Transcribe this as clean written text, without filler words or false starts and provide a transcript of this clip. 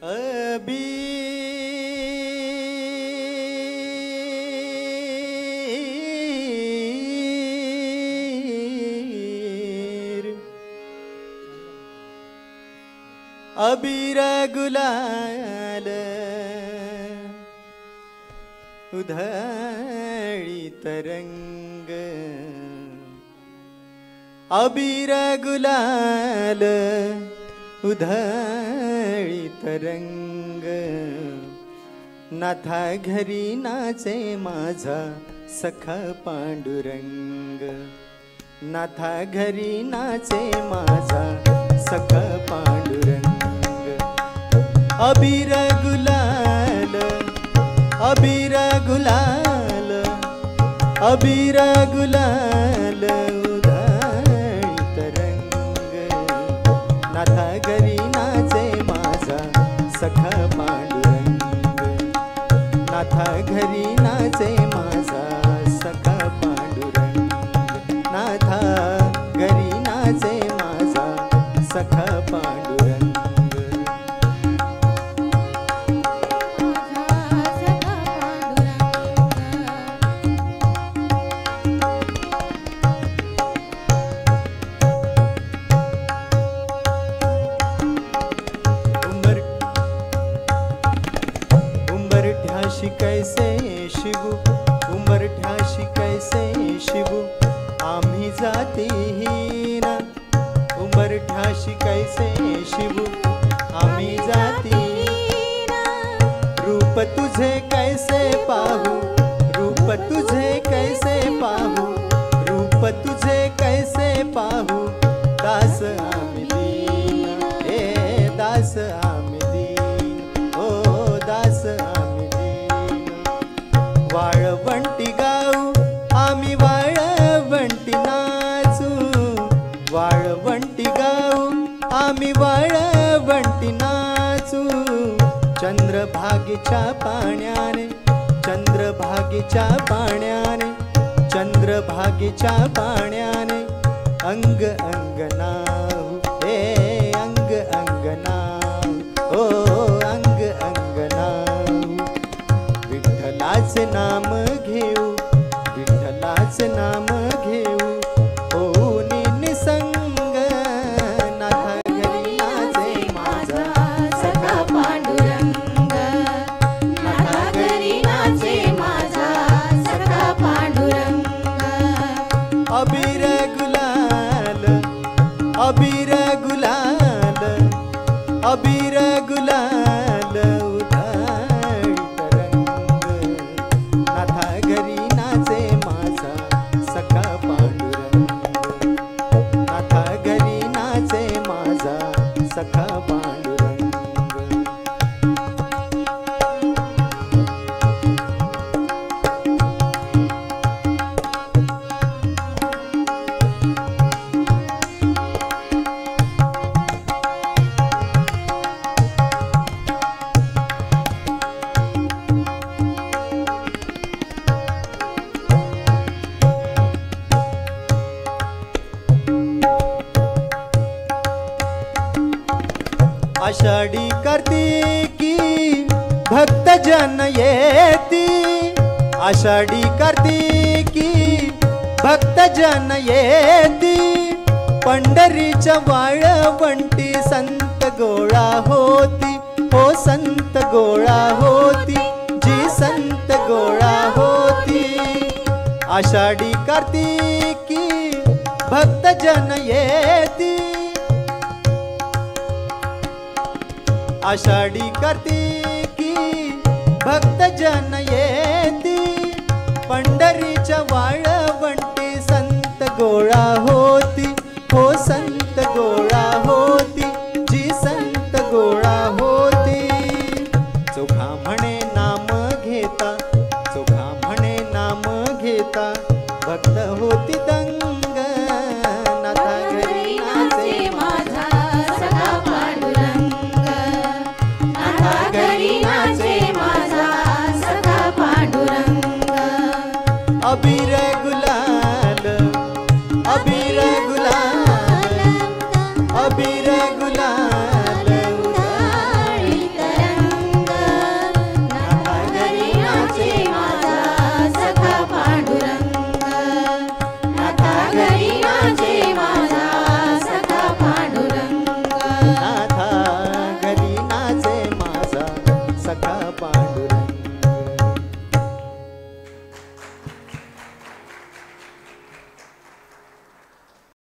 अबीर गुलाल उधळीत रंग, अबीर गुलाल उधळीत रंग, नाथा घरी नाचे माझा सखा पांडुरंग, नाथा घरी नाचे माझा सखा पांडुरंग। अबीर गुलाल अबीर गुलाल अबीर गुलाल उधळीत रंग, नाथा घरी नाचे माझा सखा पांडुरंग, नाथा घरी नाचे माझा सखा पांडुरंग, नाथा घरी नाचे माझा सखा पांडुरंग। उंबरठ्याशी कैसे शिवू, उंबरठ्याशी कैसे शिवू आम्ही जातीहीन, उंबरठ्याशी कैसे शिवू आम्ही जातीहीन, रूप तुझे कैसे पाहू, रूप तुझे कैसे पाहू, रूप तुझे कैसे पाहू, दास आम्ही दीन, हे दास आम्ही दीन, ओ दास आम्ही दीन। वाळवंटी गाऊ आम्ही वाळवंटी नाचू, वाळवंटी गाऊ आम्ही वाळवंटी नाचू, चंद्रभागेच्या पाण्याने, चंद्रभागेच्या पाण्याने, चंद्रभागेच्या पाण्याने अंग अंग नाहू, हे अंग अंग नाहू, ओ अंग अंग नाहू। विठ्ठलाचे नाम घेऊ, विठ्ठलाचे नाम घेऊ होऊन निसंग, नाथा घरी नाचे माझा सखा पांडुरंग, नाथा घरी नाचे माझा सखा पांडुरंग। अबीर गुलाल अबीर गुलाल अबीर गुलाल उधळीत रंग, नाथा घरी नाचे माझा सखा पांडुरंग, नाथा घरी नाचे माझा सखा पांडुरंग। आषाढी कार्तिकी भक्त जन येती, आषाढी कार्तिकी भक्त जन येती, पंढरीच्या वाळवंटी संत गोळा होती, हो संत गोळा होती, जी संत गोळा होती। आषाढी कार्तिकी भक्त जन येती, आषाढी कार्तिकी भक्त जन येती, पंढरीच्या वाळवंटी संत गोळा होती, हो संत गोळा होती, जी संत गोळा होती। चोखा म्हणे नाम घेता, चोखा म्हणे नाम घेता, भक्त होती दंग, नाथा घरी नाचे माझा सखा पांडुरंग, नाथा घरी नाचे माझा सखा पांडुरंग। अबीर गुलाल अबीर गुलाल अबीर गुलाल